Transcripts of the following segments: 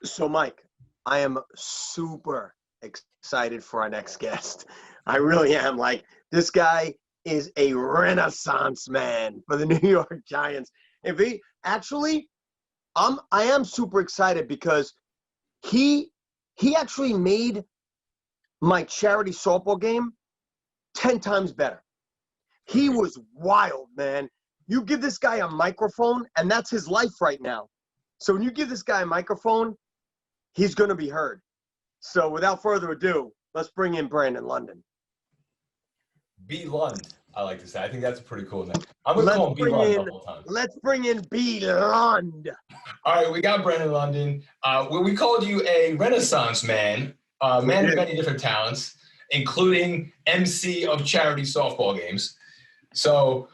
So, Mike, I am super excited for our next guest. I really am. Like, this guy is a renaissance man for the New York Giants. If he actually, I am super excited because he actually made my charity softball game 10 times better. He was wild, man. You give this guy a microphone, and that's his life right now. So when you give this guy a microphone, he's going to be heard. So without further ado, let's bring in Brandon London. B. Lund, I like to say. I think that's a pretty cool name. I'm going to call him B. Lund the whole time. Let's bring in B. Lund. All right, we got Brandon London. We called you a renaissance man, man of many different talents, including MC of charity softball games. So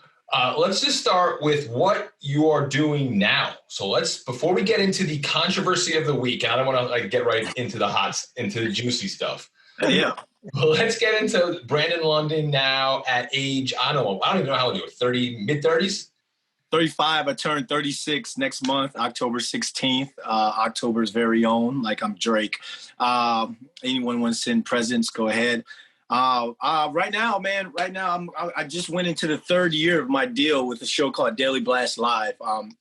let's just start with what you are doing now. So before we get into the controversy of the week, I don't want to get right into the juicy stuff. Yeah. But let's get into Brandon London now at age, I don't even know how old you are, mid-30s? 35. I turn 36 next month, October 16th. October's very own, like I'm Drake. Anyone wants to send presents, go ahead. Right now, I just went into the third year of my deal with a show called Daily Blast Live.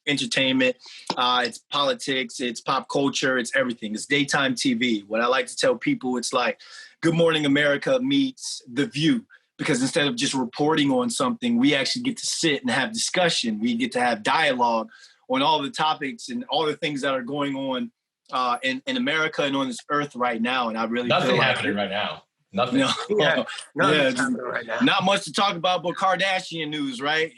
Entertainment, it's politics, it's pop culture, it's everything. It's daytime TV. What I like to tell people, it's like Good Morning America meets The View. Because instead of just reporting on something, we actually get to sit and have discussion. We get to have dialogue on all the topics and all the things that are going on in America and on this earth right now. And I really nothing feel happening right now. Nothing. No. Nothing's happening right now. Not much to talk about but Kardashian news, right?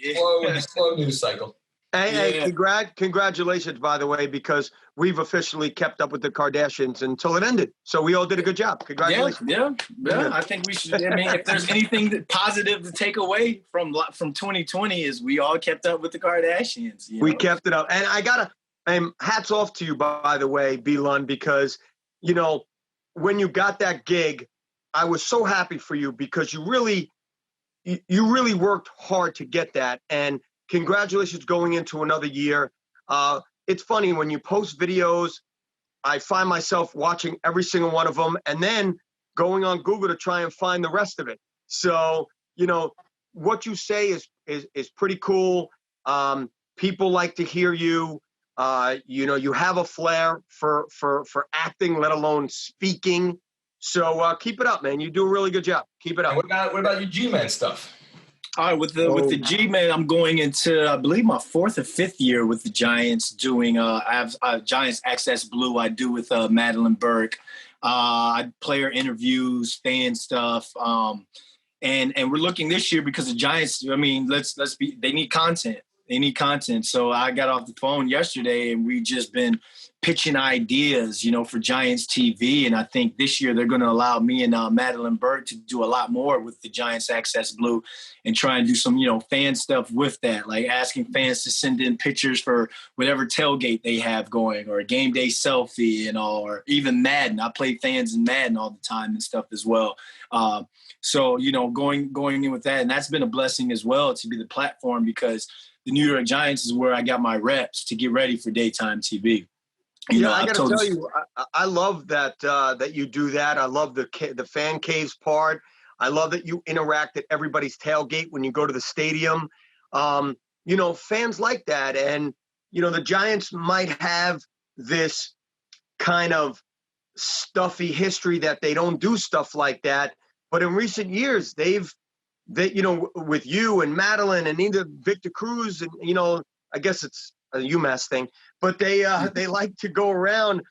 Slow news cycle. Hey, congratulations, by the way, because we've officially kept up with the Kardashians until it ended. So we all did a good job. Congratulations. Yeah. I think we should. I mean, if there's anything positive to take away from 2020 is we all kept up with the Kardashians. We kept it up. And I got to hats off to you, by the way, B. Lund, because, when you got that gig, I was so happy for you because you really worked hard to get that. And congratulations going into another year. It's funny, when you post videos, I find myself watching every single one of them and then going on Google to try and find the rest of it. So, what you say is pretty cool. People like to hear you. You have a flair for acting, let alone speaking. So keep it up, man. You do a really good job. Keep it up. And what about your G-Man stuff? All right, with the G-Man, I'm going into, I believe, my fourth or fifth year with the Giants doing I have Giants Access Blue. I do with Madeline Burke. I player interviews, fan stuff. And we're looking this year because the Giants, I mean, they need content. They need content. So I got off the phone yesterday and we just been pitching ideas, for Giants TV. And I think this year they're going to allow me and Madeline Burke to do a lot more with the Giants Access Blue and try and do some, fan stuff with that, like asking fans to send in pictures for whatever tailgate they have going or a game day selfie and all, or even Madden. I play fans in Madden all the time and stuff as well. So, going in with that. And that's been a blessing as well to be the platform because the New York Giants is where I got my reps to get ready for daytime TV. I got to tell you, I love that you do that. I love the fan caves part. I love that you interact at everybody's tailgate when you go to the stadium. Fans like that. And, the Giants might have this kind of stuffy history that they don't do stuff like that. But in recent years, with you and Madeline and either Victor Cruz and, I guess it's a UMass thing, but they like to go around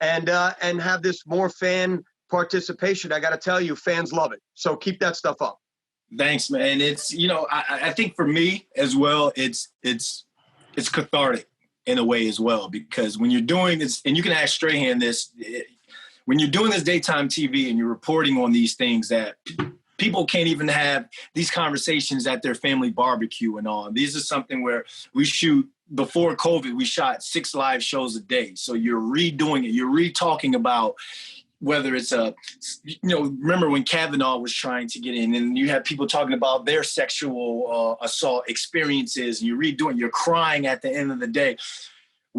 and have this more fan participation. I got to tell you, fans love it. So keep that stuff up. Thanks, man. It's, I think for me as well, it's cathartic in a way as well, because when you're doing this, and you can ask Strahan this, when you're doing this daytime TV and you're reporting on these things that people can't even have these conversations at their family barbecue and all. These are something where we shoot. Before COVID, we shot 6 live shows a day. So you're redoing it. You're re-talking about whether it's remember when Kavanaugh was trying to get in and you have people talking about their sexual assault experiences and you're redoing, you're crying at the end of the day.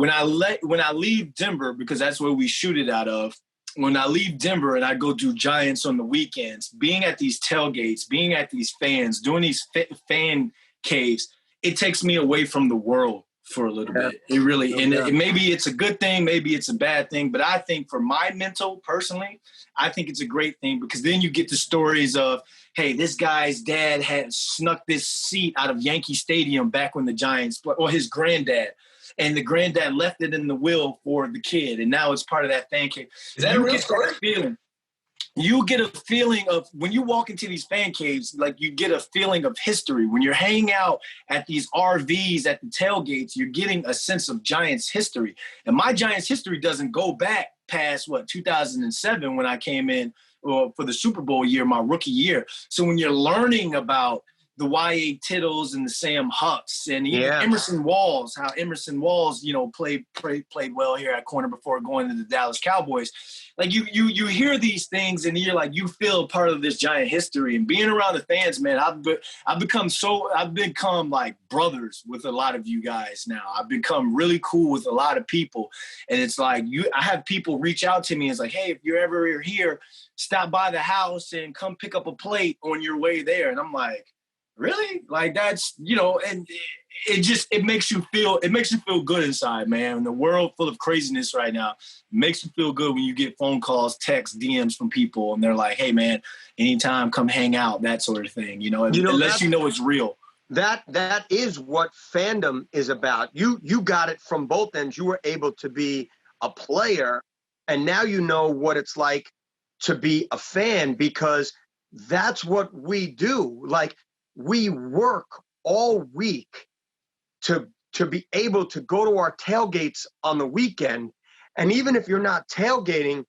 when I leave Denver, because that's where we shoot it out of, when I leave Denver and I go do Giants on the weekends, being at these tailgates, being at these fans, doing these fan caves, it takes me away from the world for a little bit. It really, maybe it's a good thing, maybe it's a bad thing, but I think for my mental, personally, I think it's a great thing, because then you get the stories of, hey, this guy's dad had snuck this seat out of Yankee Stadium back when the Giants, or his granddad, and the granddad left it in the will for the kid, and now it's part of that fan cave. Is that a real story? You get a feeling of, when you walk into these fan caves, like, you get a feeling of history. When you're hanging out at these RVs at the tailgates, you're getting a sense of Giants history. And my Giants history doesn't go back past, 2007, when I came in for the Super Bowl year, my rookie year. So when you're learning about the Y.A. Tittles and the Sam Hucks and even Emerson Walls, how Emerson Walls, played well here at corner before going to the Dallas Cowboys. Like, you hear these things and you're like, you feel part of this Giant history. And being around the fans, man, I've become like brothers with a lot of you guys now. I've become really cool with a lot of people. And it's like, I have people reach out to me and it's like, hey, if you're ever here, stop by the house and come pick up a plate on your way there. And I'm like, really? Like, that's, and it makes you feel good inside, man. In the world full of craziness right now, it makes you feel good when you get phone calls, texts, DMs from people, and they're like, hey, man, anytime, come hang out, that sort of thing, unless it's real. That is what fandom is about. You got it from both ends. You were able to be a player, and now you know what it's like to be a fan, because that's what we do. Like, we work all week to be able to go to our tailgates on the weekend. And even if you're not tailgating,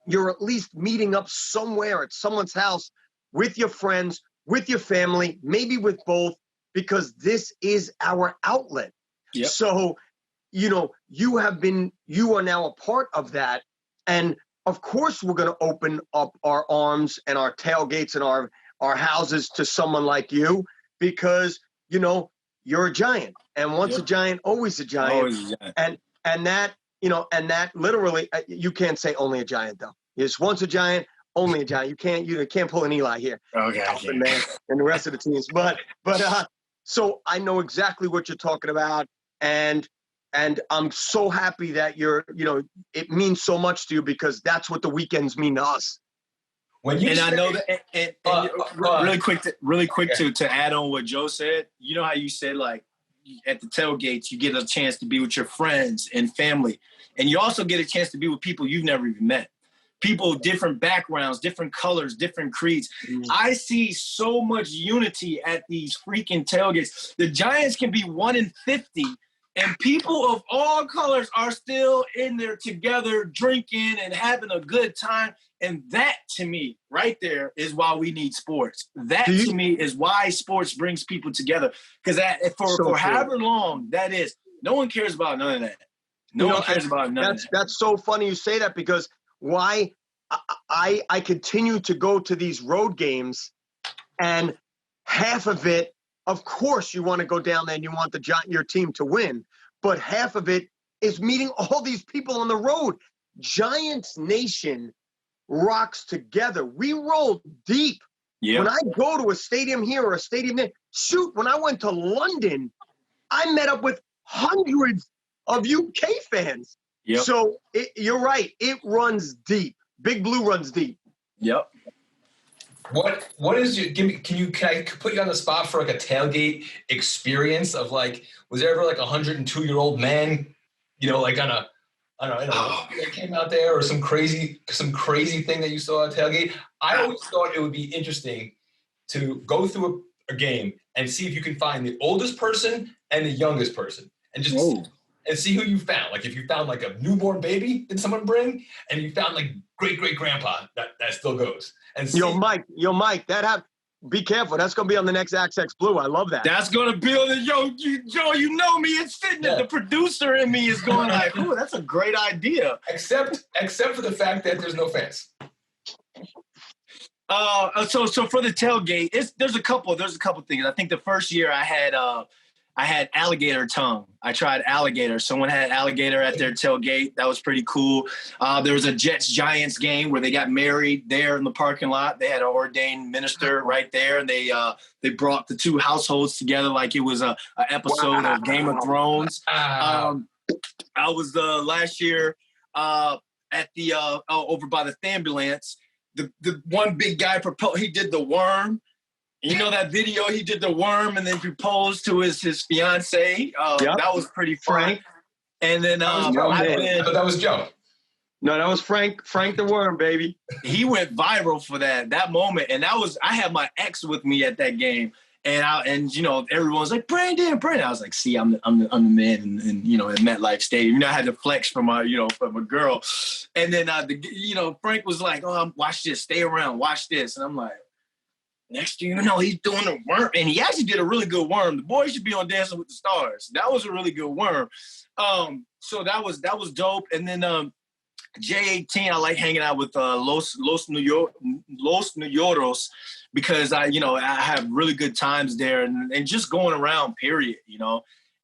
you're at least meeting up somewhere at someone's house with your friends, with your family, maybe with both, because this is our outlet. Yep. So, you are now a part of that. And of course, we're going to open up our arms and our tailgates and our houses to someone like you, because, you're a Giant, and once a Giant, always a Giant. Always a Giant. And that, and that literally, you can't say only a Giant though. It's once a Giant, only a Giant. You can't pull an Eli here. Okay. Man, and the rest of the teams. But so I know exactly what you're talking about. And I'm so happy that it means so much to you, because that's what the weekends mean to us. I know that, really quick to add on what Joe said. You know how you said, like, at the tailgates, you get a chance to be with your friends and family, and you also get a chance to be with people you've never even met. People, different backgrounds, different colors, different creeds. I see so much unity at these freaking tailgates. The Giants can be 1-50, and people of all colors are still in there together, drinking and having a good time. And that, to me, right there, is why we need sports. That, to me, is why sports brings people together. Because for however long that is, no one cares about none of that. No one cares about none of that. That's so funny you say that, because why I continue to go to these road games, and half of it, of course, you want to go down there and you want your team to win, but half of it is meeting all these people on the road. Giants Nation rocks together. We roll deep. Yep. When I go to a stadium here or a stadium there, when I went to London, I met up with hundreds of UK fans. Yep. So you're right. It runs deep. Big Blue runs deep. Yep. What is your, can I put you on the spot for like a tailgate experience of, like, was there ever like a 102-year-old man, like on a, I don't know, that came out there, or some crazy thing that you saw at tailgate? I always thought it would be interesting to go through a game and see if you can find the oldest person and the youngest person, and just see who you found. Like, if you found like a newborn baby that someone bring, and you found like great grandpa that still goes. And see, Yo, Mike, be careful. That's going to be on the next XX Blue. I love that. That's going to be on the, Joe, you know me. It's sitting there. The producer in me is going like, ooh, that's a great idea. Except for the fact that there's no fans. So for the tailgate, there's a couple things. I think the first year I I had alligator tongue. I tried alligator. Someone had alligator at their tailgate. That was pretty cool. There was a Jets-Giants game where they got married there in the parking lot. They had an ordained minister right there, and they brought the two households together like it was a episode of Game of Thrones. I was last year at the over by the ambulance. The one big guy proposed. He did the worm. You know that video? He did the worm and then proposed to his fiance. That was pretty fun. And then that was Joe. No, that was Frank. Frank the worm, baby. He went viral for that moment, and I had my ex with me at that game, and you know everyone's like Brandon. I was like, see, I'm the man, and you know at MetLife Stadium. You know I had to flex from a girl, and then Frank was like, oh, watch this, stay around, watch this, and I'm like. Next thing you know, he's doing a worm, and he actually did a really good worm. The boy should be on Dancing with the Stars. That was a really good worm. So that was dope. And then J18, I like hanging out with Los Nuyoros because I have really good times there, and just going around. Period.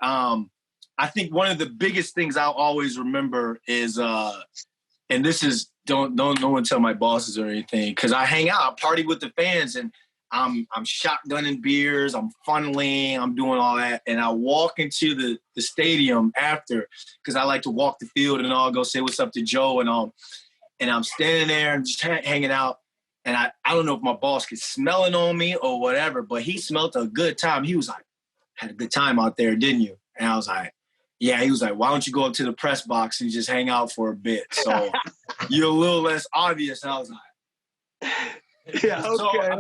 I think one of the biggest things I'll always remember is, and this is don't no one tell my bosses or anything because I hang out, I party with the fans, and I'm shotgunning beers, I'm funneling, I'm doing all that, and I walk into the stadium after because I like to walk the field and I'll go say what's up to Joe and I'm standing there and just hanging out, and I don't know if my boss could smell it on me or whatever, but he smelled a good time. He was like, had a good time out there, didn't you? And I was like, yeah. He was like, why don't you go up to the press box and just hang out for a bit? So you're a little less obvious. And I was like, yeah, okay.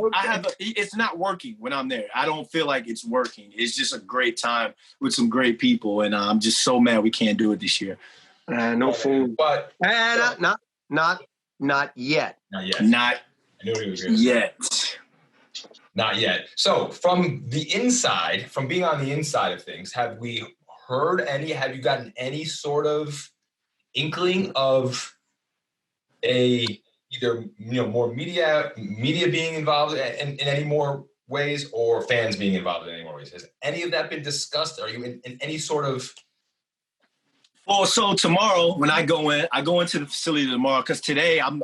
It's not working when I'm there. I don't feel like it's working. It's just a great time with some great people, and I'm just so mad we can't do it this year. No food, but not yet. Not yet. Not I knew he was going to yet. Say. Not yet. So from being on the inside of things, have you gotten any sort of inkling of either more media being involved in any more ways, or fans being involved in any more ways? Has any of that been discussed? Are you in any sort of? Well, so tomorrow when I go into the facility tomorrow, because today I'm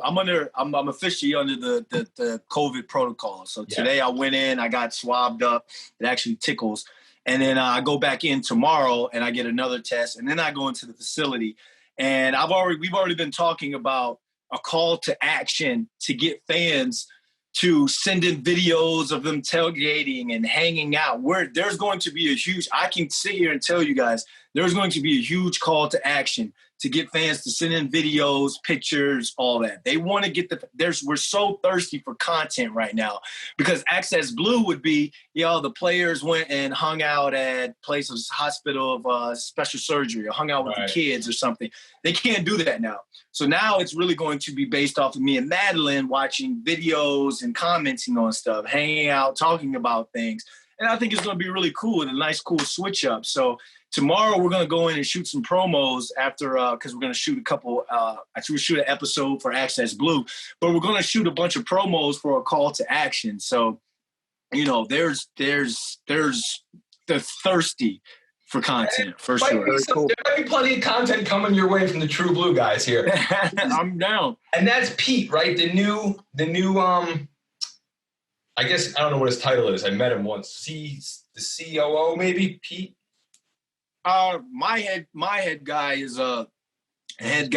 officially under the COVID protocol. So today I went in, I got swabbed up. It actually tickles. And then I go back in tomorrow and I get another test, and then I go into the facility. And we've already been talking about a call to action to get fans to send in videos of them tailgating and hanging out. There's going to be I can sit here and tell you guys, there's going to be a huge call to action to get fans to send in videos, pictures, all that. They want to get we're so thirsty for content right now, because Access Blue would be, the players went and hung out at places, hospital of special surgery, or hung out with the kids or something. They can't do that now. So now it's really going to be based off of me and Madeline watching videos and commenting on stuff, hanging out, talking about things. And I think it's going to be really cool and a nice, cool switch up. So tomorrow we're going to go in and shoot some promos after, because we're going to shoot a couple, actually we shoot an episode for Access Blue, but we're going to shoot a bunch of promos for a call to action. So, they're thirsty for content, for sure. There might be plenty of content coming your way from the True Blue guys here. I'm down. And that's Pete, right? The new I guess I don't know what his title is. I met him once. The COO, maybe, Pete? My head guy is head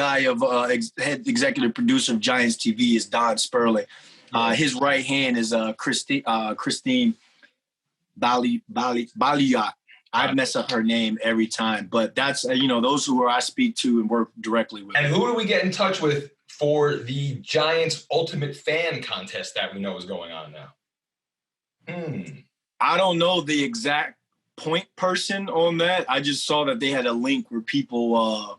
executive producer of Giants TV is Don Sperling. His right hand is Christine Baliat. I mess up her name every time, but that's those who I speak to and work directly with. And who do we get in touch with for the Giants Ultimate Fan Contest that we know is going on now? I don't know the exact point person on that. I just saw that they had a link where people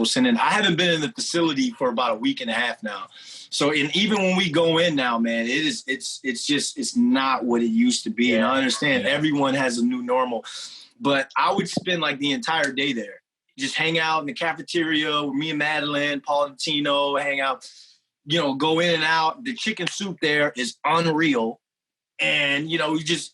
send in. I haven't been in the facility for about a week and a half now. So, and even when we go in now, man, it's not what it used to be. Yeah. And I understand everyone has a new normal, but I would spend like the entire day there. Just hang out in the cafeteria with me and Madeline, Paul Latino, hang out, go in and out. The chicken soup there is unreal. And,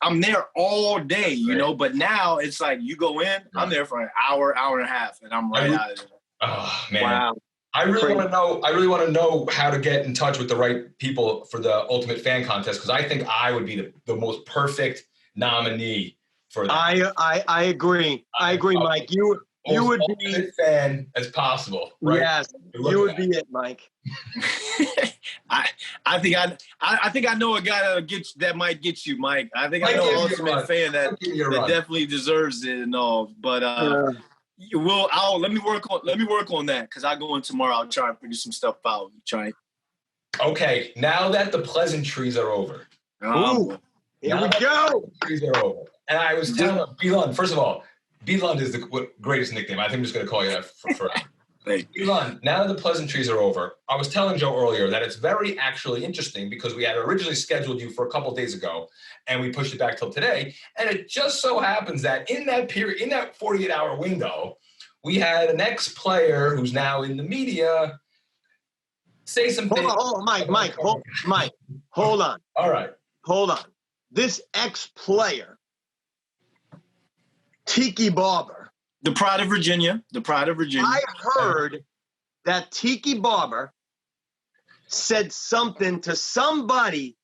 I'm there all day, but now it's like you go in, I'm there for an hour and a half, and I'm right out of there. Oh, man. Wow. I really want to know how to get in touch with the right people for the Ultimate Fan Contest, because I think I would be the most perfect nominee for that. I agree. I agree, Mike. You would be ultimate fan as possible, right? Yes, you would be it, Mike. I think I know a guy that might get you, Mike. I think I know an ultimate fan that definitely deserves it and all. But let me work on that, because I go in tomorrow. I'll try and figure some stuff out. Okay, now that the pleasantries are over. Here we go. Pleasantries are over. And I was telling B-Lund, first of all, B-Lund is the greatest nickname. I think I'm just going to call you that forever. B-Lund, now that the pleasantries are over, I was telling Joe earlier that it's very actually interesting, because we had originally scheduled you for a couple days ago, and we pushed it back till today. And it just so happens that in that period, in that 48-hour window, we had an ex-player who's now in the media say something. Hold on, Mike, hold on. All right. Hold on. This ex-player, Tiki Barber. The pride of Virginia. I heard that Tiki Barber said something to somebody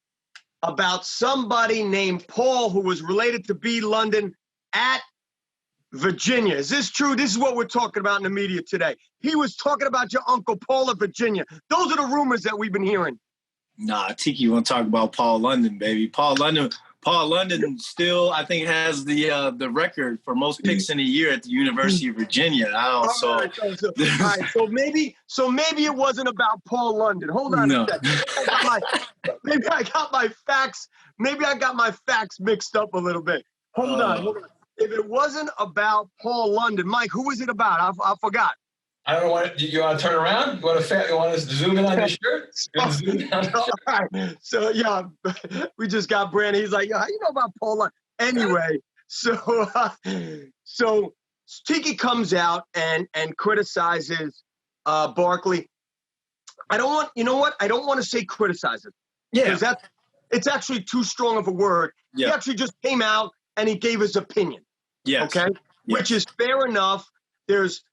about somebody named Paul who was related to B. London at Virginia. Is this true? This is what we're talking about in the media today. He was talking about your uncle Paul of Virginia. Those are the rumors that we've been hearing. Nah, Tiki won't talk about Paul London, baby. Paul London still, I think, has the record for most picks in a year at the University of Virginia. So maybe it wasn't about Paul London. Hold on a second. Maybe I got my facts. Maybe I got my facts mixed up a little bit. Hold on. If it wasn't about Paul London, Mike, who was it about? I forgot. I don't know. You want to turn around? You want to zoom in on your shirt? All right. So, yeah, we just got Brandon. He's like, how you know about Paul London? Anyway, so Tiki comes out and criticizes Barkley. I don't want to say criticizes. Yeah. Because it's actually too strong of a word. Yeah. He actually just came out and he gave his opinion. Yes. Okay? Yes. Which is fair enough. There's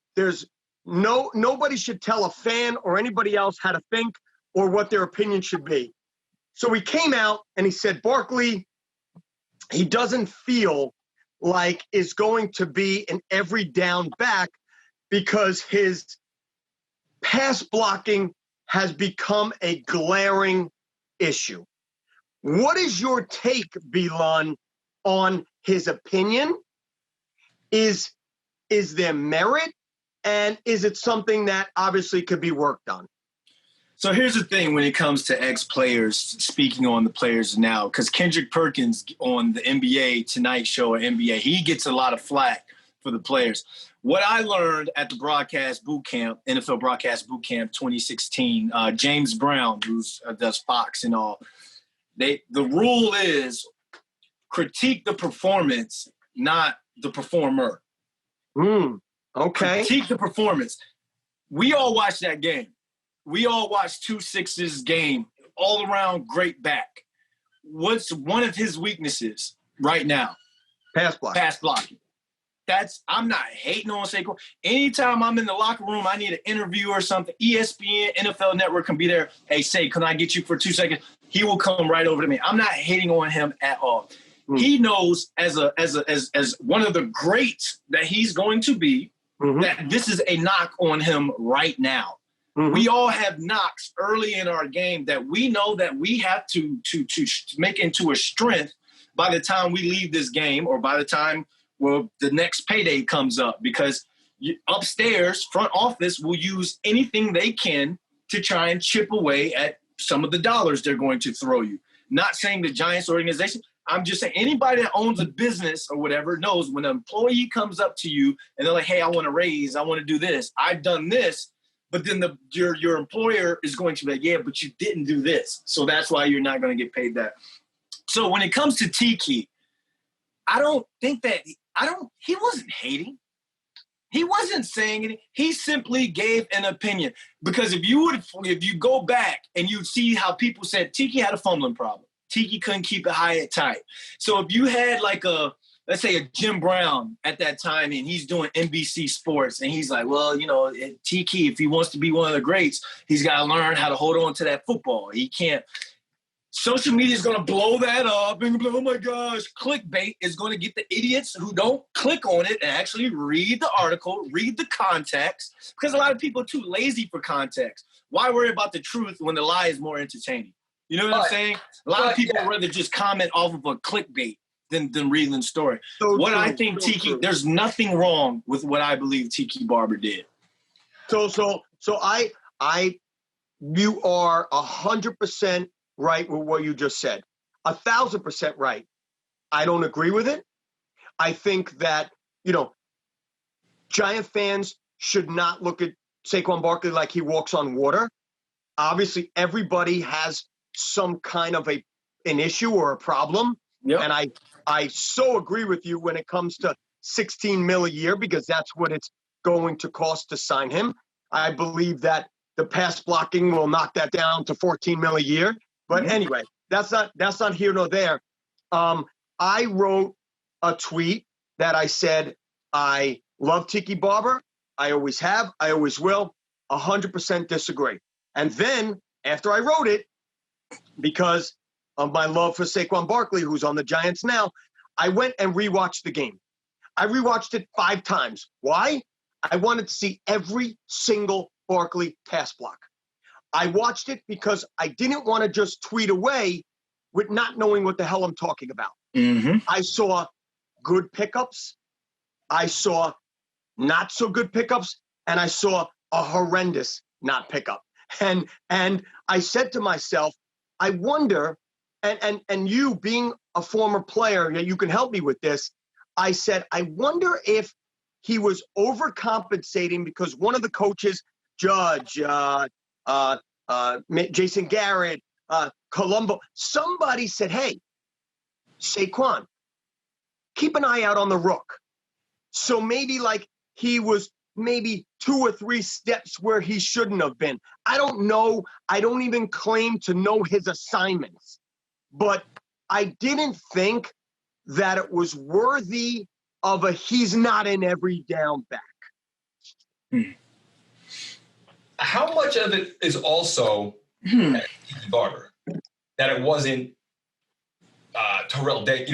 nobody should tell a fan or anybody else how to think or what their opinion should be. So he came out and he said, Barkley, he doesn't feel like is going to be an every down back because his pass blocking has become a glaring issue. What is your take, Bilon, on his opinion? Is there merit? And is it something that obviously could be worked on? So here's the thing when it comes to ex-players, speaking on the players now, because Kendrick Perkins on the NBA Tonight Show or NBA, he gets a lot of flack for the players. What I learned at the broadcast boot camp, NFL broadcast boot camp 2016, James Brown, who does Fox and all, the rule is critique the performance, not the performer. Okay. Critique the performance. We all watched that game. We all watched 2-6's game. All around great back. What's one of his weaknesses right now? Pass blocking. I'm not hating on Saquon. Anytime I'm in the locker room, I need an interview or something. ESPN, NFL Network can be there. Hey, Say, can I get you for 2 seconds? He will come right over to me. I'm not hating on him at all. He knows as one of the greats that he's going to be, that this is a knock on him right now. We all have knocks early in our game that we know that we have to make into a strength by the time we leave this game or by the time the next payday comes up, because upstairs, front office will use anything they can to try and chip away at some of the dollars they're going to throw you. Not saying the Giants organization. I'm just saying anybody that owns a business or whatever knows when an employee comes up to you and they're like, hey, I want to raise, I want to do this. I've done this. But then your employer is going to be like, yeah, but you didn't do this. So that's why you're not going to get paid that. So when it comes to Tiki, he wasn't hating. He wasn't saying it. He simply gave an opinion. Because if you go back and you see how people said Tiki had a fumbling problem. Tiki couldn't keep it high and tight. So if you had like let's say a Jim Brown at that time, and he's doing NBC Sports, and he's like, well, Tiki, if he wants to be one of the greats, he's got to learn how to hold on to that football. He can't. Social media is going to blow that up, and oh my gosh, clickbait is going to get the idiots who don't click on it and actually read the article, read the context, because a lot of people are too lazy for context. Why worry about the truth when the lie is more entertaining? You know what I'm saying? A lot of people would rather just comment off of a clickbait than reading the story. I think Tiki, there's nothing wrong with what I believe Tiki Barber did. So you are 100% right with what you just said. 1,000% right. I don't agree with it. I think that, Giant fans should not look at Saquon Barkley like he walks on water. Obviously, everybody has some kind of an issue or a problem. Yep. And I so agree with you when it comes to $16 million a year, because that's what it's going to cost to sign him. I believe that the pass blocking will knock that down to $14 million a year. But anyway, that's not here nor there. I wrote a tweet that I said, I love Tiki Barber. I always have. I always will. 100% disagree. And then after I wrote it, because of my love for Saquon Barkley, who's on the Giants now, I went and rewatched the game. I rewatched it 5 times. Why? I wanted to see every single Barkley pass block. I watched it because I didn't want to just tweet away with not knowing what the hell I'm talking about. Mm-hmm. I saw good pickups. I saw not so good pickups. And I saw a horrendous not pickup. And I said to myself, I wonder, and you being a former player, you can help me with this. I said, I wonder if he was overcompensating because one of the coaches, Judge, Jason Garrett, Colombo, somebody said, hey, Saquon, keep an eye out on the rook. So maybe like he was maybe 2 or 3 steps where he shouldn't have been. I don't know. I don't even claim to know his assignments. But I didn't think that it was worthy of a he's not in every down back. How much of it is also Tiki Barber? That it wasn't Terrell Day,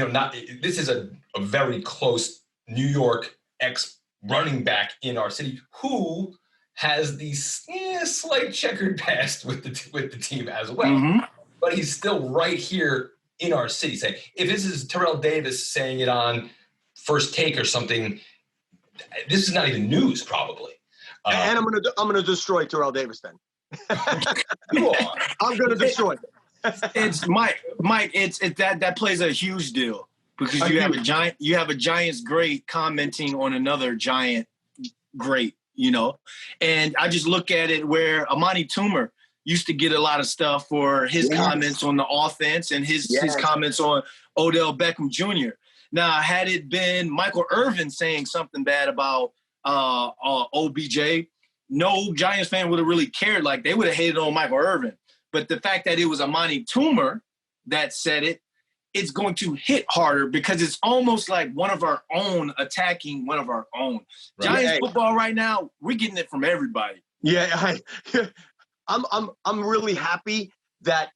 this is a very close New York ex-running back in our city who has the slight checkered past with the team as well. Mm-hmm. But he's still right here in our city saying, if this is Terrell Davis saying it on First Take or something, this is not even news probably. And I'm gonna destroy Terrell Davis then. You are. I'm gonna destroy it. It's Mike. It's that plays a huge deal because you have a Giants great commenting on another Giant great, And I just look at it where Amani Toomer used to get a lot of stuff for his comments on the offense and his comments on Odell Beckham Jr. Now, had it been Michael Irvin saying something bad about OBJ, no Giants fan would have really cared. Like, they would have hated on Michael Irvin. But the fact that it was Amani Toomer that said it, it's going to hit harder because it's almost like one of our own attacking one of our own. Right. Giants football right now, we're getting it from everybody. Yeah, I'm really happy that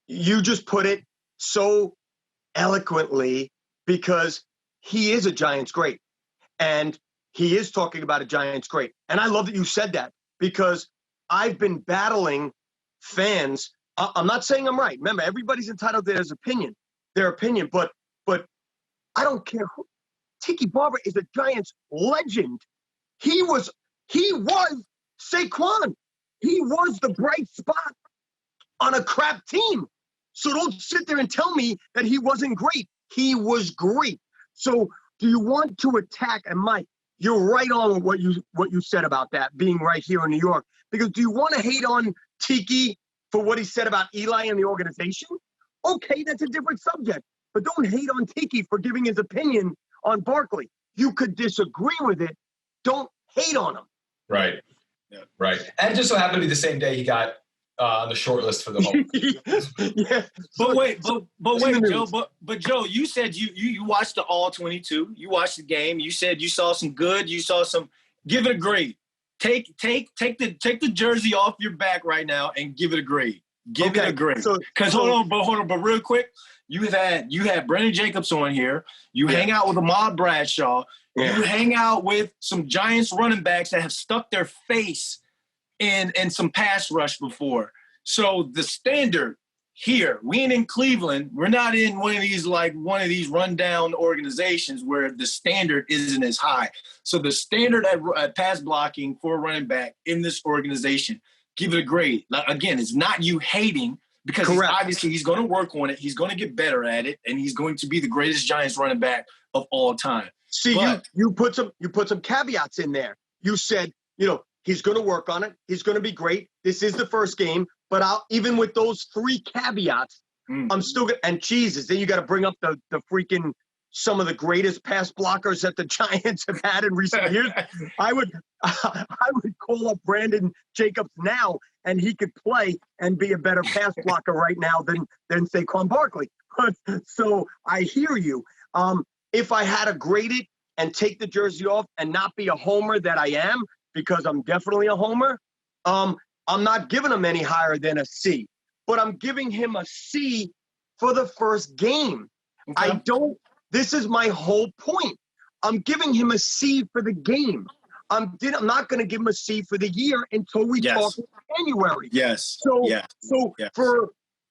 you just put it so eloquently because he is a Giants great. And he is talking about a Giants great. And I love that you said that because I've been battling fans. I'm not saying I'm right. Remember, everybody's entitled to their opinion, but I don't care who. Tiki Barber is a Giants legend. He was Saquon. He was the bright spot on a crap team. So don't sit there and tell me that he wasn't great. He was great. So do you want to attack, and Mike, you're right on what you said about that being right here in New York. Because do you want to hate on Tiki for what he said about Eli and the organization? Okay, that's a different subject. But don't hate on Tiki for giving his opinion on Barkley. You could disagree with it. Don't hate on him. Right. Yeah. Right. And it just so happened to be the same day he got on the short list for the whole. Yeah. But wait, Joe. But Joe, you said you watched the all 22. You watched the game. You said you saw some good. You saw some. Give it a grade. Take the jersey off your back right now and give it a grade. Give it a grade. Because hold on, but real quick, you had Brandon Jacobs on here. You hang out with Ahmad Bradshaw. Yeah. You hang out with some Giants running backs that have stuck their face in some pass rush before. So the standard here, we ain't in Cleveland. We're not in one of these rundown organizations where the standard isn't as high. So the standard at pass blocking for a running back in this organization, give it a grade. Again, it's not you hating, because obviously he's going to work on it. He's going to get better at it, and he's going to be the greatest Giants running back of all time. See, you put some caveats in there. You said, he's going to work on it. He's going to be great. This is the first game. But even with those 3 caveats, I'm still going to – and Jesus, then you got to bring up the freaking – some of the greatest pass blockers that the Giants have had in recent years. I would call up Brandon Jacobs now, and he could play and be a better pass blocker right now than Saquon Barkley. So I hear you. If I had to grade it and take the jersey off and not be a homer that I am, because I'm definitely a homer, I'm not giving him any higher than a C. But I'm giving him a C for the first game. Okay. This is my whole point. I'm giving him a C for the game. I'm not going to give him a C for the year until we talk in January. Yes. So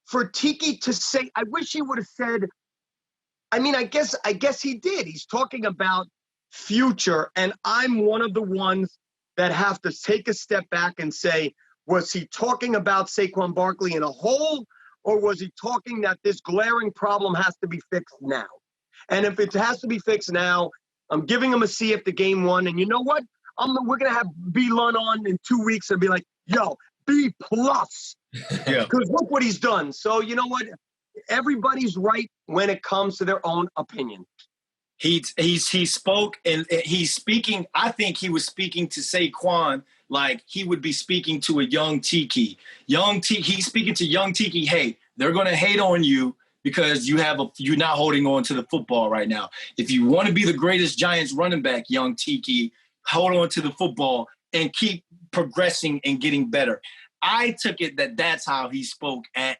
for Tiki to say, I wish he would have said, I guess he did. He's talking about future, and I'm one of the ones that have to take a step back and say, was he talking about Saquon Barkley in a whole, or was he talking that this glaring problem has to be fixed now? And if it has to be fixed now, I'm giving him a C after game 1. And you know what? We're going to have B-Lun on in 2 weeks and be like, yo, B+. Because look what he's done. So you know what? Everybody's right when it comes to their own opinion. He spoke, and he's speaking. I think he was speaking to Saquon like he would be speaking to a young Tiki. He's speaking to young Tiki. Hey, they're going to hate on you because you're not holding on to the football right now. If you want to be the greatest Giants running back, young Tiki, hold on to the football and keep progressing and getting better. I took it that's how he spoke at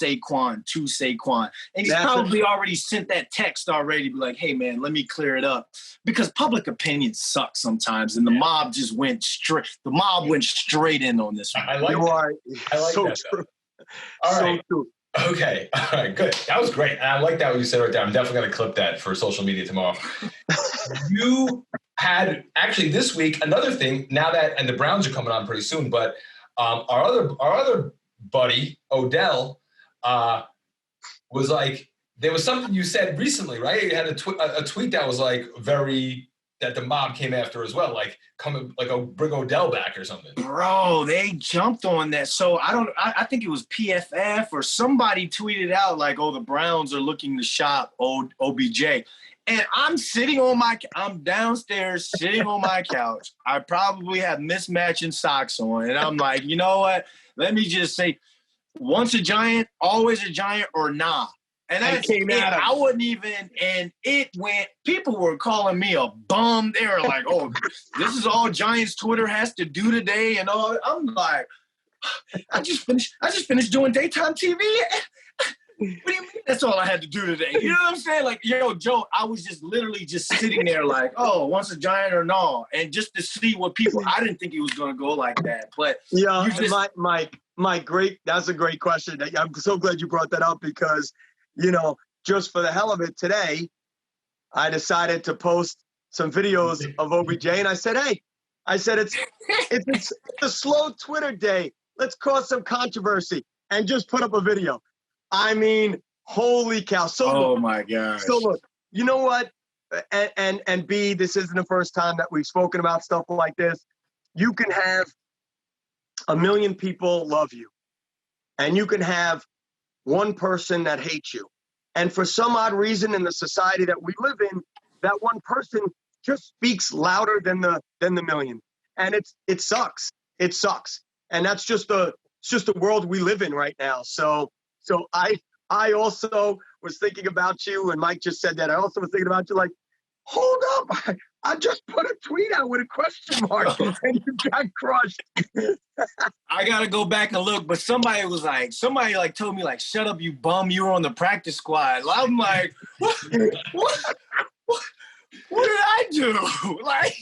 Saquon, to Saquon. And he's probably already sent that text already, be like, hey, man, let me clear it up. Because public opinion sucks sometimes, and the mob just went straight. The mob went straight in on this one. I like so that. True. All right. So true. Okay. All right. Good. That was great. And I like that what you said right there. I'm definitely going to clip that for social media tomorrow. You had actually this week another thing. Now that, and the Browns are coming on pretty soon, but our other buddy Odell was like, there was something you said recently, right? You had a tweet that was like that the mob came after as well, like bring Odell back or something. Bro, they jumped on that. So I think it was PFF or somebody tweeted out like, oh, the Browns are looking to shop OBJ. And I'm downstairs sitting on my couch. I probably have mismatching socks on. And I'm like, you know what? Let me just say, once a Giant, always a Giant, or nah. And that came out. I wouldn't even, and it went, people were calling me a bum. They were like, oh, this is all Giants Twitter has to do today. And all. I'm like, I just finished doing daytime TV. What do you mean that's all I had to do today? You know what I'm saying? Like, yo, Joe, I was just literally just sitting there like, oh, once a Giant or no. And just to see what people, I didn't think it was going to go like that. But yeah, that's a great question. I'm so glad you brought that up because, just for the hell of it today, I decided to post some videos of OBJ. And I said, hey, it's a slow Twitter day. Let's cause some controversy and just put up a video. I mean, holy cow. So my gosh. So look, you know what? And B, this isn't the first time that we've spoken about stuff like this. You can have 1 million people love you, and you can have one person that hates you. And for some odd reason in the society that we live in, that one person just speaks louder than the million. And it sucks. It sucks. And that's just the it's just the world we live in right now. So I also was thinking about you, and Mike just said that. I also was thinking about you, like, hold up, I just put a tweet out with a question mark, and you got crushed. I gotta go back and look, but somebody told me, like, shut up, you bum, you were on the practice squad. I'm like, what did I do? I'm like,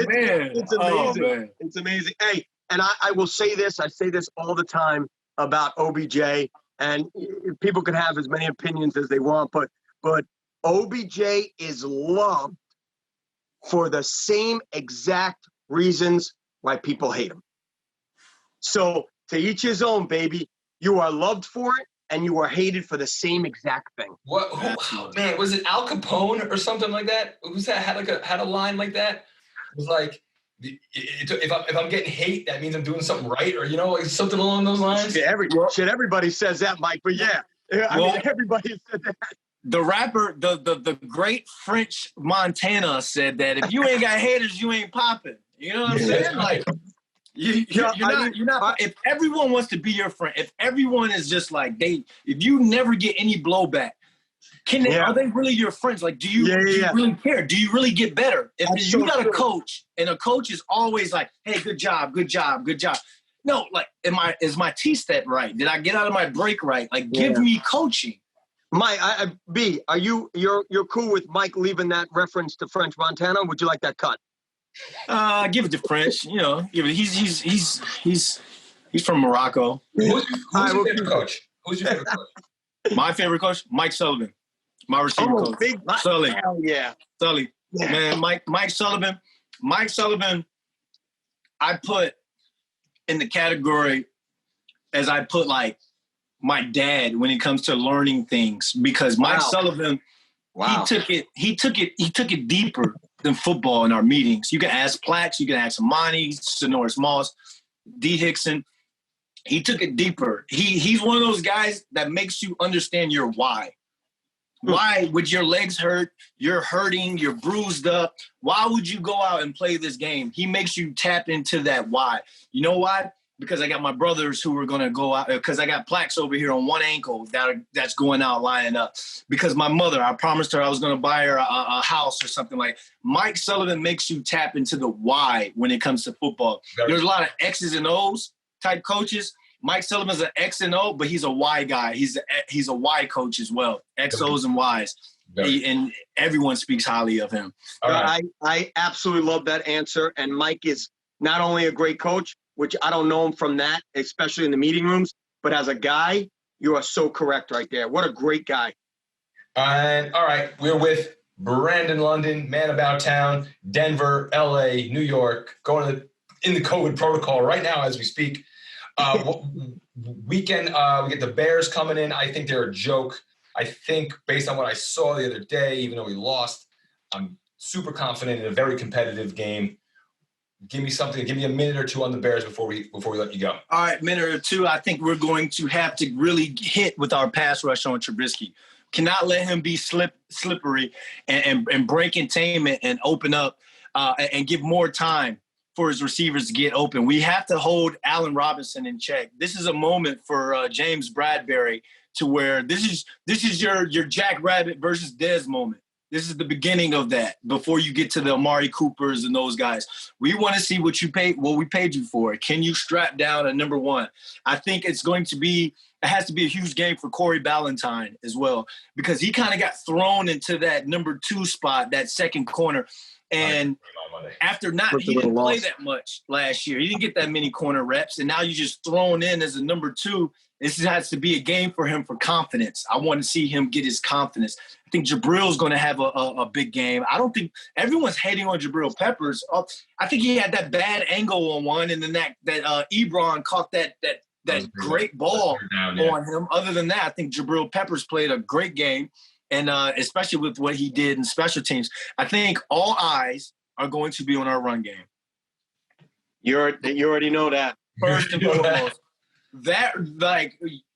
man. It's amazing. Oh, man. It's amazing. Hey, and I will say this, I say this all the time about OBJ, and people can have as many opinions as they want, but OBJ is loved for the same exact reasons why people hate him. So to each his own, baby. You are loved for it, and you are hated for the same exact thing. What? Man, was it Al Capone or something like that? Who's that had a line like that? It was like, if I'm getting hate, that means I'm doing something right, or like something along those lines. Everybody says that, Mike. But yeah, I mean, everybody said that. The rapper, the great French Montana said that if you ain't got haters, you ain't popping. You know what I'm saying? Like, you're not. If everyone wants to be your friend, if everyone is just like if you never get any blowback, are they really your friends? Like, do you really care? Do you really get better? If you got a coach, and a coach is always like, "Hey, good job, good job, good job." No, like, is my T-step right? Did I get out of my break right? Like, give me coaching. Mike, you're cool with Mike leaving that reference to French Montana? Would you like that cut? Give it to French. He's from Morocco. Who's your favorite coach? Who's your favorite coach? My favorite coach, Mike Sullivan. My receiver coach, big Sully. Hell yeah, Sully. Yeah. Man, Mike Sullivan. Mike Sullivan, I put in the category as I put like my dad when it comes to learning things, because Mike Sullivan, he took it deeper than football in our meetings. You can ask Plax, you can ask Monty, Sonoris Moss, D. Hickson. He took it deeper. He's one of those guys that makes you understand your why. Why would your legs hurt? You're hurting. You're bruised up. Why would you go out and play this game? He makes you tap into that why. You know why? Because I got my brothers who are going to go out, because I got Plaques over here on one ankle that's going out lining up. Because my mother, I promised her I was going to buy her a house or something like. Mike Sullivan makes you tap into the why when it comes to football. There's a lot of X's and O's type coaches. Mike Sullivan's an X and O, but he's a Y guy. He's a Y coach as well. X, O's, and Y's. And everyone speaks highly of him. All right. I absolutely love that answer. And Mike is not only a great coach, which I don't know him from that, especially in the meeting rooms, but as a guy, you are so correct right there. What a great guy. All right. We're with Brandon London, man about town, Denver, LA, New York, in the COVID protocol right now as we speak. Weekend, we get the Bears coming in. I think they're a joke. I think based on what I saw the other day, even though we lost, I'm super confident in a very competitive game. Give me a minute or two on the Bears before we let you go. All right, minute or two. I think we're going to have to really hit with our pass rush on Trubisky. Cannot let him be slippery and break containment and open up and give more time for his receivers to get open. We have to hold Allen Robinson in check. This is a moment for James Bradbury to where this is your Jack Rabbit versus Dez moment. This is the beginning of that before you get to the Amari Coopers and those guys. We want to see what we paid you for. Can you strap down at number one? I think it has to be a huge game for Corey Ballantyne as well, because he kind of got thrown into that number two spot, that second corner. And after he didn't play that much last year. He didn't get that many corner reps. And now you're just thrown in as a number two. This has to be a game for him for confidence. I want to see him get his confidence. I think Jabril's going to have a big game. I don't think everyone's hating on Jabril Peppers. I think he had that bad angle on one, and then that Ebron caught that great ball on him. Other than that, I think Jabril Peppers played a great game. And especially with what he did in special teams, I think all eyes are going to be on our run game. You already know that. First and foremost,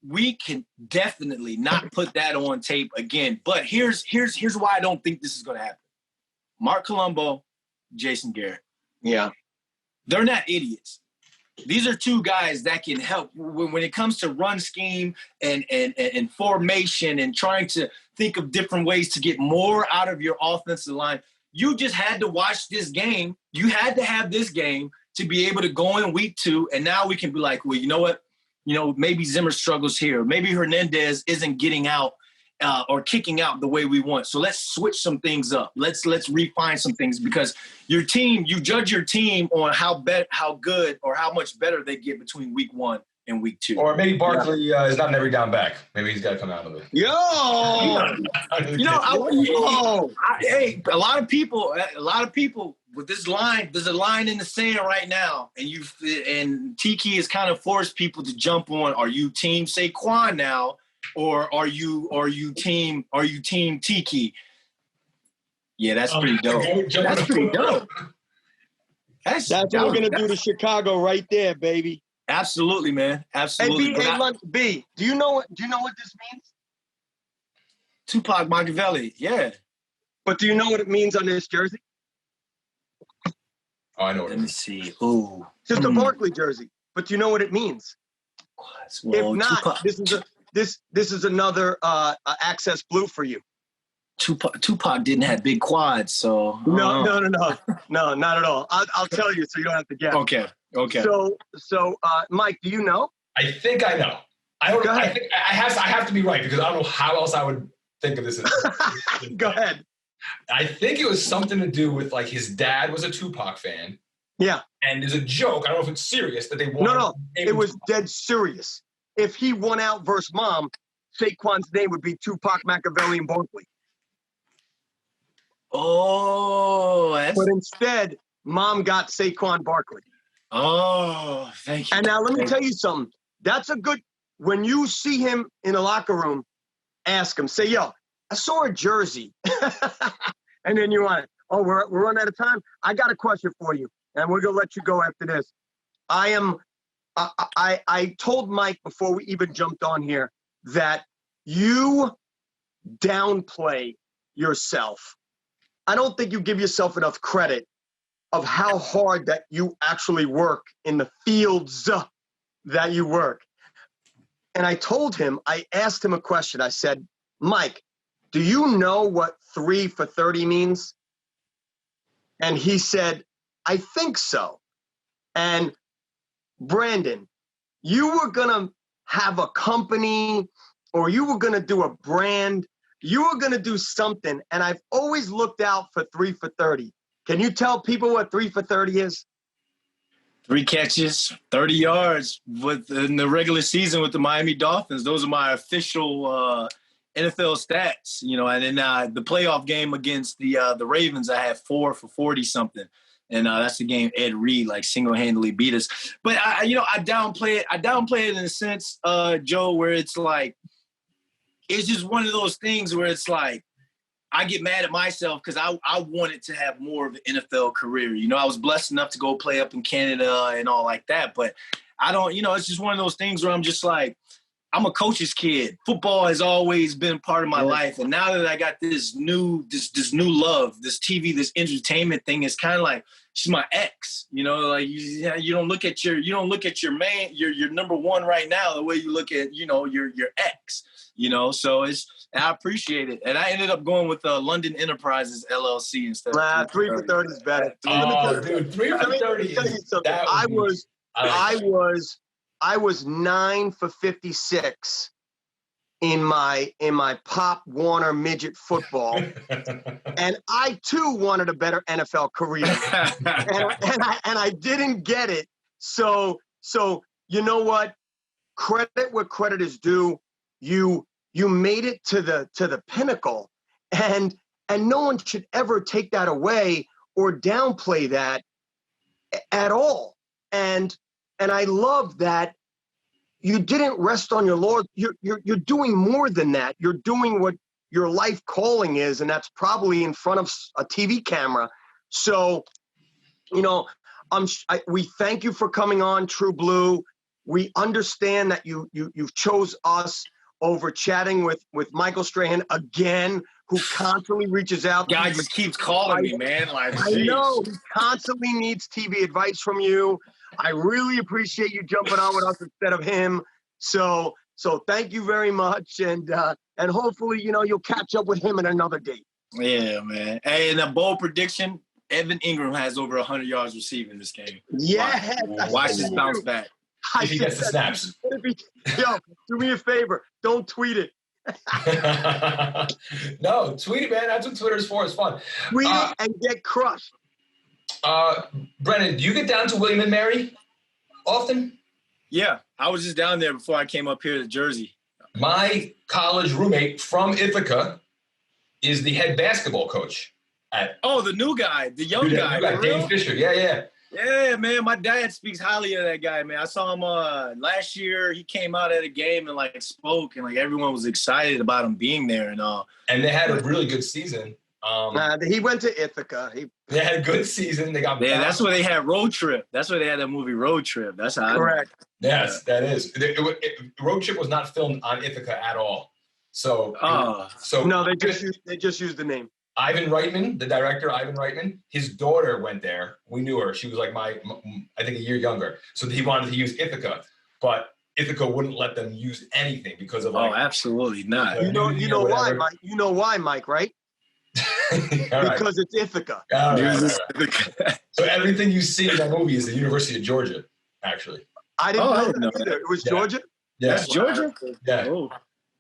we can definitely not put that on tape again. But here's why I don't think this is going to happen. Mark Colombo, Jason Garrett. Yeah. they're not idiots. These are two guys that can help when it comes to run scheme and formation and trying to think of different ways to get more out of your offensive line. You just had to watch this game. You had to have this game to be able to go in week 2, and now we can be like, well, you know what? Maybe Zimmer struggles here. Maybe Hernandez isn't getting out or kicking out the way we want. So let's switch some things up. Let's refine some things, because your team, you judge your team on how good or how much better they get between week 1 and week 2. Or maybe Barkley is not an every down back. Maybe he's got to come out of it. Hey, a lot of people with this line, there's a line in the sand right now, and Tiki has kind of forced people to jump on. Are you team Saquon now, or are you team Tiki? Yeah, that's pretty dope. That's pretty dope. That's what we're gonna do to Chicago right there, baby. Absolutely, man. Absolutely. B, do you know what this means? Tupac Machiavelli, yeah. But do you know what it means on this jersey? Oh, I know what Let me see. Ooh. Just a Barkley jersey. But do you know what it means? Well, if not, Tupac, this is another access blue for you. Tupac didn't have big quads, so no, not at all. I'll tell you, so you don't have to guess. Okay. So, Mike, do you know? I think I know. I think I have to be right, because I don't know how else I would think of this. Go ahead. I think it was something to do with, like, his dad was a Tupac fan. Yeah. And there's a joke. I don't know if it's serious that they won. No. It was dead serious. If he won out versus Mom, Saquon's name would be Tupac, Machiavelli, and Barkley. Oh, but instead, Mom got Saquon Barkley. Oh, thank you. And now let me tell you something. That's a good. When you see him in the locker room, ask him. Say, "Yo, I saw a jersey," and then you want, "Oh, we're running out of time. I got a question for you, and we're gonna let you go after this." I told Mike before we even jumped on here that you downplay yourself. I don't think you give yourself enough credit of how hard that you actually work in the fields that you work. And I asked him a question. I said, Mike, do you know what 3 for 30 means? And he said, I think so. And Brandon, you were going to have a company, or you were going to do a brand. You were going to do something. And I've always looked out for 3 for 30. Can you tell people what 3 for 30 is? 3 catches, 30 yards in the regular season with the Miami Dolphins. Those are my official NFL stats, And then the playoff game against the Ravens, I had 4 for 40 something, and that's the game Ed Reed single-handedly beat us. But I downplay it. I downplay it in a sense, Joe, where it's like it's just one of those things where it's like I get mad at myself because I wanted to have more of an NFL career. I was blessed enough to go play up in Canada and all like that. But I don't, it's just one of those things where I'm just like, I'm a coach's kid. Football has always been part of my life. And now that I got this new love, this TV, this entertainment thing, is kind of like, she's my ex, you don't look at your main, your number one right now, the way you look at, your ex, so I appreciate it. And I ended up going with London Enterprises LLC instead of 3 for 30 is better. Dude, 3 for 30 I was 9 for 56 in my Pop Warner midget football, and I too wanted a better NFL career, and I didn't get it. So you know what? Credit where credit is due. You made it to the pinnacle, and no one should ever take that away or downplay that at all. And I love that you didn't rest on your laurels. You're doing more than that. You're doing what your life calling is, and that's probably in front of a TV camera. So, we thank you for coming on True Blue. We understand that you chose us. over chatting with Michael Strahan again, who constantly reaches out. Guy just keeps calling me, man. Like, I know he constantly needs TV advice from you. I really appreciate you jumping on with us instead of him. So thank you very much, and hopefully, you'll catch up with him at another date. Yeah, man. Hey, and a bold prediction: Evan Ingram has over 100 yards receiving this game. Yeah, watch this bounce back. If he gets the snaps. Yo, do me a favor. Don't tweet it. No, tweet it, man. That's what Twitter's for. It's fun. Tweet it and get crushed. Brennan, do you get down to William and Mary often? Yeah, I was just down there before I came up here to Jersey. My college roommate from Ithaca is the head basketball coach. The new guy, the young guy. Dave Fisher. Yeah. Yeah, man. My dad speaks highly of that guy, man. I saw him last year. He came out at a game and spoke, and everyone was excited about him being there and all. And they had a really good season. He went to Ithaca. They had a good season. They got that's where they had Road Trip. That's where they had that movie Road Trip. That's how. Correct. Yes, that is. Road Trip was not filmed on Ithaca at all. So no, they just used the name. Ivan Reitman, the director, Ivan Reitman, his daughter went there. We knew her. She was like I think a year younger. So he wanted to use Ithaca, but Ithaca wouldn't let them use anything because of absolutely not. You know why, Mike? You know why, Mike, right? Because it's Ithaca. All right. So everything you see in that movie is the University of Georgia, actually. I didn't know that either. It was Georgia? Yeah. That's Georgia? Yeah. Oh.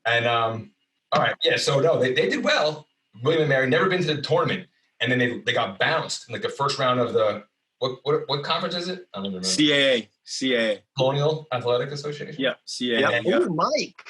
And all right. Yeah. So no, they did well. William and Mary never been to the tournament, and then they got bounced in the first round of the what conference is it? I don't even remember. CAA. Colonial Athletic Association. Yeah, CAA. Yeah. Mike.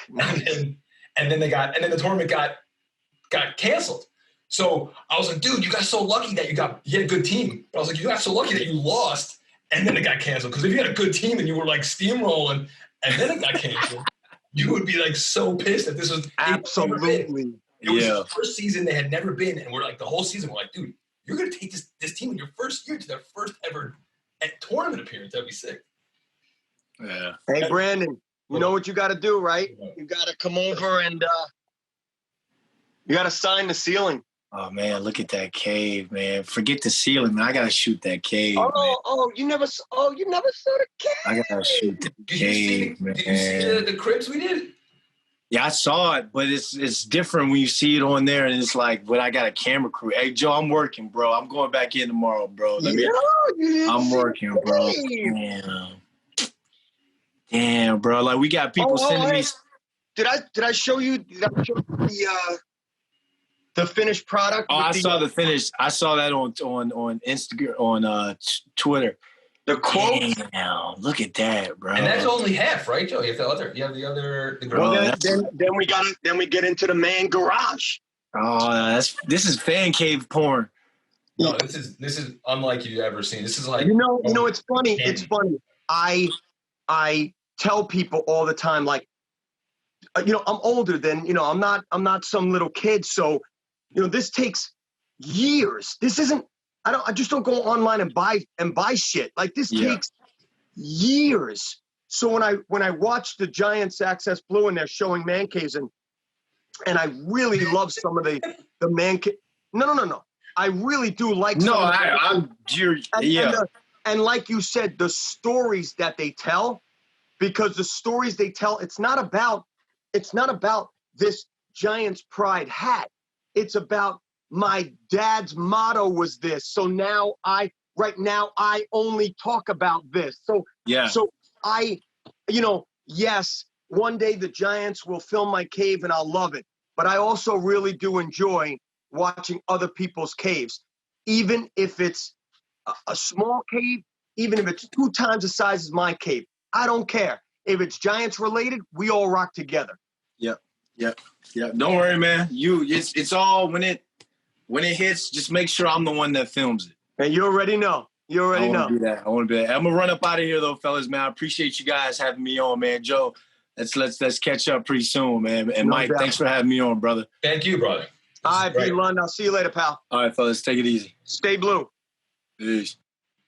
And then the tournament got canceled. So I was like, dude, you got so lucky that you had a good team. But I was like, you got so lucky that you lost, and then it got canceled. Because if you had a good team and you were steamrolling, and then it got canceled, you would be so pissed that this was absolutely. It was the first season they had never been, and we're the whole season, we're like, dude, you're going to take this team in your first year to their first ever tournament appearance. That'd be sick. Yeah. Hey, Brandon, you know what you got to do, right? You got to come over and you got to sign the ceiling. Oh, man, look at that cave, man. Forget the ceiling, man. I got to shoot that cave, man. You never saw the cave? I got to shoot the cave, man. Did you see the cribs we did? Yeah, I saw it, but it's different when you see it on there, and it's when I got a camera crew. Hey, Joe, I'm working, bro. I'm going back in tomorrow, bro. I'm working, bro. Damn, bro. We got people sending me. Did I show you the finished product? Oh, I saw the finish. I saw that on Instagram, on Twitter. The quote. Damn, look at that, bro. And that's only half, right, Joe? You have the other. Well, then we get into the man garage. Oh, this is fan cave porn. No, this is unlike you've ever seen. This is it's funny. It's funny. I tell people all the time, I'm older than I'm not some little kid, so this takes years. This isn't. I just don't go online and buy shit. This takes years. So when I watch the Giants Access Blue and they're showing man caves and I really love some of the man cave. No. I really do like. No, and like you said, the stories that they tell, because the stories they tell, it's not about this Giants pride hat. It's about my dad's motto was this. So now I only talk about this. So yes, one day the Giants will film my cave and I'll love it. But I also really do enjoy watching other people's caves, even if it's a small cave, even if it's 2 times the size as my cave. I don't care. If it's Giants related, we all rock together. Yep. Don't worry, man. It's all when it hits, just make sure I'm the one that films it. And you already know. I want to do that. I'm gonna run up out of here though, fellas, man. I appreciate you guys having me on, man. Joe, let's catch up pretty soon, man. And Mike, thanks for having me on, brother. Thank you, brother. All right, B. Lund. I'll see you later, pal. All right, fellas, take it easy. Stay blue. Peace.